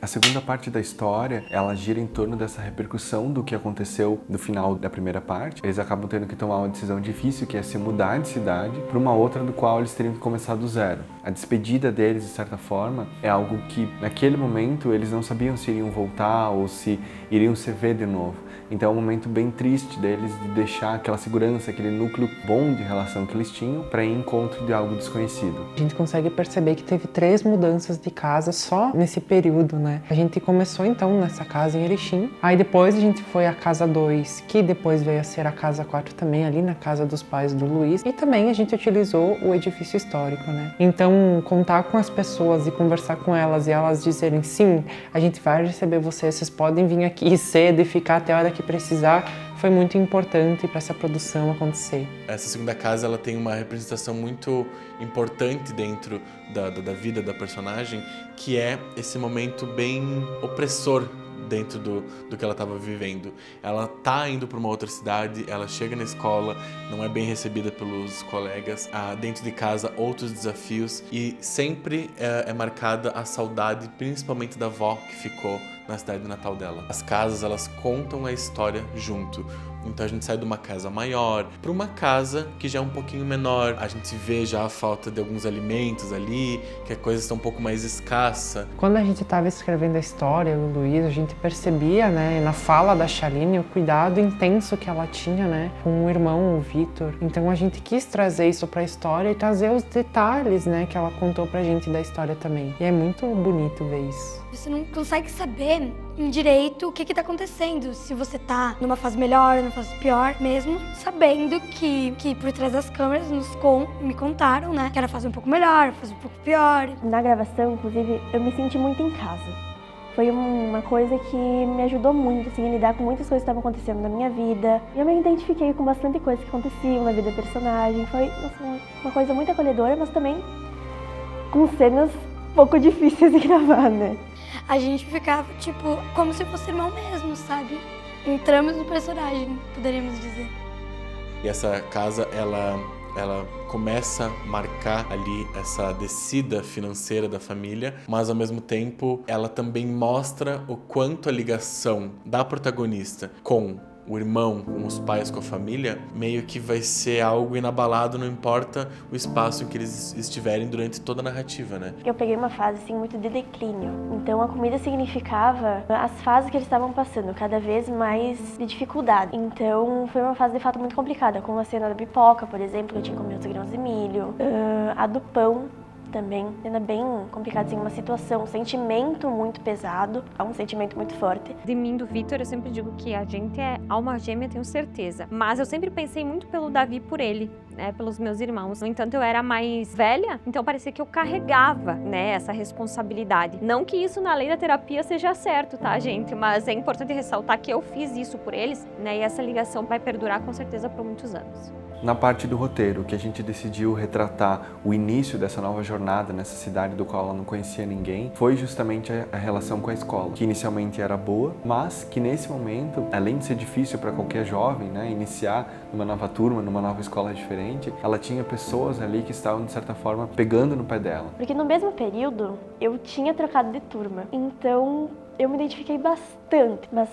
A segunda parte da história, ela gira em torno dessa repercussão do que aconteceu no final da primeira parte. Eles acabam tendo que tomar uma decisão difícil, que é se mudar de cidade para uma outra do qual eles teriam que começar do zero. A despedida deles, de certa forma, é algo que, naquele momento, eles não sabiam se iriam voltar ou se iriam se ver de novo. Então é um momento bem triste deles de deixar aquela segurança, aquele núcleo bom de relação que eles tinham para ir em encontro de algo desconhecido. A gente consegue perceber que teve 3 mudanças de casa só nesse período, né? A gente começou então nessa casa em Erechim, aí depois a gente foi à casa 2, que depois veio a ser a casa 4 também, ali na casa dos pais do Luiz, e também a gente utilizou o edifício histórico, né? Então, contar com as pessoas e conversar com elas e elas dizerem sim, a gente vai receber vocês podem vir aqui cedo e ficar até a hora que precisar, foi muito importante para essa produção acontecer. Essa segunda casa, ela tem uma representação muito importante dentro da vida da personagem, que é esse momento bem opressor dentro do que ela estava vivendo. Ela tá indo para uma outra cidade, ela chega na escola, não é bem recebida pelos colegas, dentro de casa outros desafios e sempre é marcada a saudade, principalmente da avó que ficou na cidade natal dela. As casas, elas contam a história junto. Então a gente sai de uma casa maior para uma casa que já é um pouquinho menor. A gente vê já a falta de alguns alimentos ali, que a coisa está um pouco mais escassa. Quando a gente estava escrevendo a história, o Luiz, a gente percebia, né, na fala da Shaline, o cuidado intenso que ela tinha, né, com o irmão, o Vitor. Então a gente quis trazer isso para a história e trazer os detalhes, né, que ela contou pra gente da história também. E é muito bonito ver isso. Você não consegue saber direito o que tá acontecendo, se você tá numa fase melhor, numa fase pior, mesmo sabendo que por trás das câmeras me contaram, né, que era a fase um pouco melhor, a fase um pouco pior. Na gravação, inclusive, eu me senti muito em casa. Foi uma coisa que me ajudou muito, assim, a lidar com muitas coisas que estavam acontecendo na minha vida. E eu me identifiquei com bastante coisa que aconteciam na vida do personagem. Foi, nossa, uma coisa muito acolhedora, mas também com cenas um pouco difíceis de gravar, né? A gente ficava, tipo, como se fosse irmão mesmo, sabe? Entramos no personagem, poderíamos dizer. E essa casa, ela começa a marcar ali essa descida financeira da família, mas ao mesmo tempo ela também mostra o quanto a ligação da protagonista com o irmão, com os pais, com a família, meio que vai ser algo inabalado, não importa o espaço em que eles estiverem durante toda a narrativa, né? Eu peguei uma fase, assim, muito de declínio. Então a comida significava as fases que eles estavam passando, cada vez mais de dificuldade. Então foi uma fase de fato muito complicada, como a cena da pipoca, por exemplo, que eu tinha comido os grãos de milho, a do pão também, cena bem complicada, assim, uma situação, um sentimento muito pesado, um sentimento muito forte. De mim, do Vitor, eu sempre digo que a gente é alma gêmea, tenho certeza. Mas eu sempre pensei muito pelo Davi, por ele, né, pelos meus irmãos. No entanto, eu era mais velha, então parecia que eu carregava, né, essa responsabilidade. Não que isso na lei da terapia seja certo, tá, gente? Mas é importante ressaltar que eu fiz isso por eles, né, e essa ligação vai perdurar com certeza por muitos anos. Na parte do roteiro, que a gente decidiu retratar o início dessa nova jornada nessa cidade do qual ela não conhecia ninguém, foi justamente a relação com a escola, que inicialmente era boa, mas que nesse momento, além de ser difícil para qualquer jovem, né, iniciar numa nova turma, numa nova escola diferente, ela tinha pessoas ali que estavam, de certa forma, pegando no pé dela. Porque no mesmo período, eu tinha trocado de turma, então eu me identifiquei bastante, mas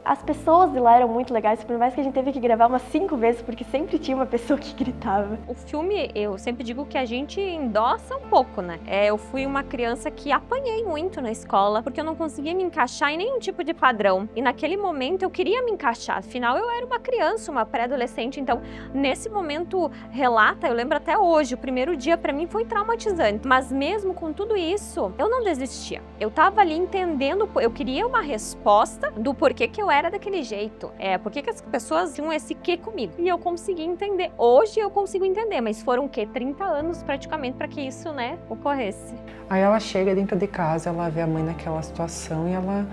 as pessoas de lá eram muito legais, por mais que a gente teve que gravar umas 5 vezes, porque sempre tinha uma pessoa que gritava. O filme, eu sempre digo que a gente endossa um pouco, né? Eu fui uma criança que apanhei muito na escola, porque eu não conseguia me encaixar em nenhum tipo de padrão. E naquele momento eu queria me encaixar, afinal eu era uma criança, uma pré-adolescente, então nesse momento relata, eu lembro até hoje, o primeiro dia pra mim foi traumatizante, mas mesmo com tudo isso, eu não desistia. Eu tava ali entendendo, eu queria uma resposta do porquê que eu era daquele jeito, porquê que as pessoas tinham esse quê comigo. E eu consegui entender. Hoje eu consigo entender, mas foram o quê? 30 anos praticamente para que isso, né, ocorresse. Aí ela chega dentro de casa, ela vê a mãe naquela situação e ela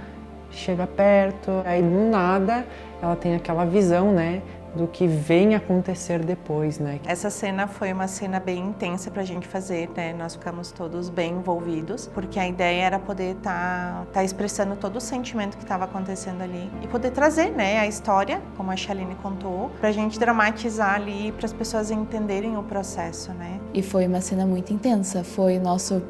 chega perto, aí do nada ela tem aquela visão, né, do que vem acontecer depois, né? Essa cena foi uma cena bem intensa pra gente fazer, né? Nós ficamos todos bem envolvidos, porque a ideia era poder tá expressando todo o sentimento que estava acontecendo ali e poder trazer, né, a história, como a Shaline contou, pra gente dramatizar ali, para as pessoas entenderem o processo, né? E foi uma cena muito intensa, foi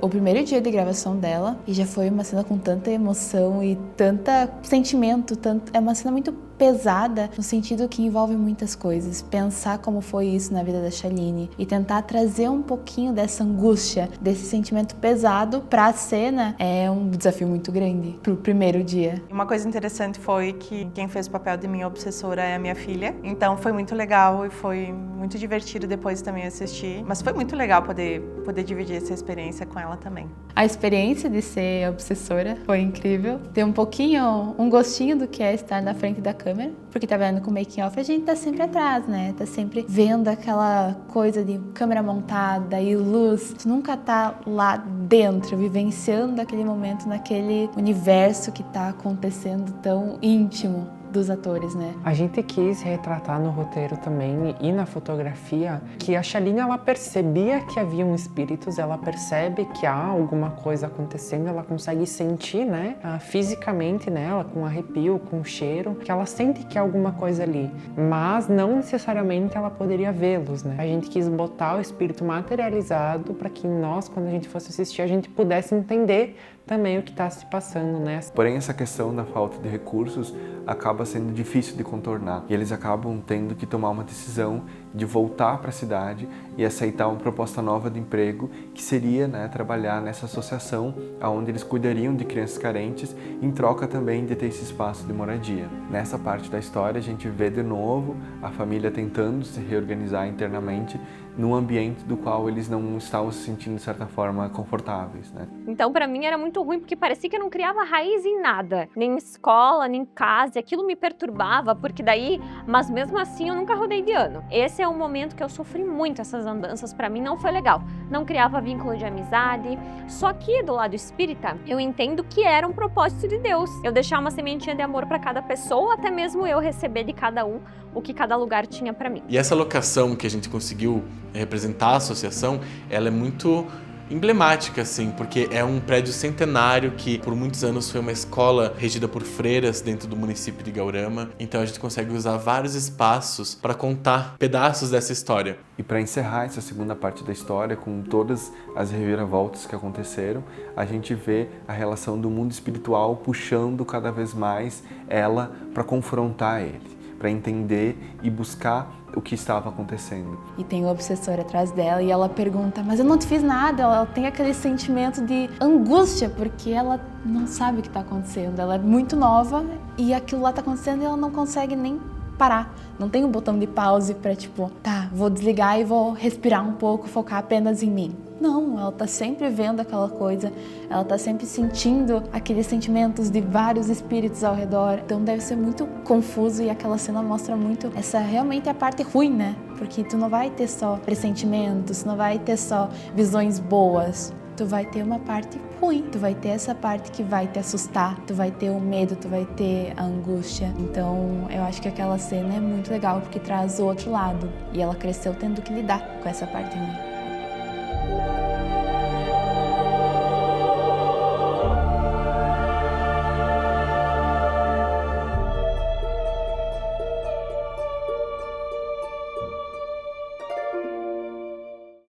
o primeiro dia de gravação dela e já foi uma cena com tanta emoção e tanta sentimento, é uma cena muito pesada, no sentido que envolve muitas coisas. Pensar como foi isso na vida da Shaline e tentar trazer um pouquinho dessa angústia, desse sentimento pesado pra cena é um desafio muito grande pro primeiro dia. Uma coisa interessante foi que quem fez o papel de minha obsessora é a minha filha, então foi muito legal e foi muito divertido depois também assistir, mas foi muito legal poder dividir essa experiência com ela também. A experiência de ser obsessora foi incrível, ter um gostinho do que é estar na frente da câmera, porque trabalhando com making off a gente tá sempre atrás, né? Tá sempre vendo aquela coisa de câmera montada e luz. Tu nunca tá lá dentro, vivenciando aquele momento naquele universo que tá acontecendo tão íntimo dos atores, né? A gente quis retratar no roteiro também e na fotografia que a Shaline, ela percebia que haviam espíritos, ela percebe que há alguma coisa acontecendo, ela consegue sentir, né, fisicamente nela, com arrepio, com cheiro, que ela sente que há alguma coisa ali, mas não necessariamente ela poderia vê-los, né? A gente quis botar o espírito materializado para que nós, quando a gente fosse assistir, a gente pudesse entender também o que está se passando, né? Porém, essa questão da falta de recursos acaba sendo difícil de contornar e eles acabam tendo que tomar uma decisão de voltar para a cidade e aceitar uma proposta nova de emprego, que seria, né, trabalhar nessa associação onde eles cuidariam de crianças carentes em troca também de ter esse espaço de moradia. Nessa parte da história a gente vê de novo a família tentando se reorganizar internamente num ambiente do qual eles não estavam se sentindo de certa forma confortáveis, né? Então pra mim era muito ruim porque parecia que eu não criava raiz em nada, nem em escola, nem em casa, e aquilo me perturbava, porque daí, mas mesmo assim eu nunca rodei de ano. Esse é um momento que eu sofri muito, essas andanças pra mim não foi legal, não criava vínculo de amizade. Só que do lado espírita, eu entendo que era um propósito de Deus, eu deixar uma sementinha de amor pra cada pessoa, até mesmo eu receber de cada um o que cada lugar tinha pra mim. E essa locação que a gente conseguiu representar a associação, ela é muito emblemática, assim, porque é um prédio centenário que por muitos anos foi uma escola regida por freiras dentro do município de Guarama. Então a gente consegue usar vários espaços para contar pedaços dessa história. E para encerrar essa segunda parte da história, com todas as reviravoltas que aconteceram, a gente vê a relação do mundo espiritual puxando cada vez mais ela para confrontar ele, para entender e buscar o que estava acontecendo. E tem o obsessor atrás dela e ela pergunta, mas eu não te fiz nada. Ela tem aquele sentimento de angústia, porque ela não sabe o que está acontecendo. Ela é muito nova e aquilo lá está acontecendo e ela não consegue nem parar. Não tem um botão de pause para tipo, tá, vou desligar e vou respirar um pouco, focar apenas em mim. Não, ela tá sempre vendo aquela coisa, ela tá sempre sentindo aqueles sentimentos de vários espíritos ao redor. Então deve ser muito confuso e aquela cena mostra muito essa realmente a parte ruim, né? Porque tu não vai ter só pressentimentos, não vai ter só visões boas. Tu vai ter uma parte ruim, tu vai ter essa parte que vai te assustar, tu vai ter o medo, tu vai ter a angústia. Então eu acho que aquela cena é muito legal porque traz o outro lado e ela cresceu tendo que lidar com essa parte ruim.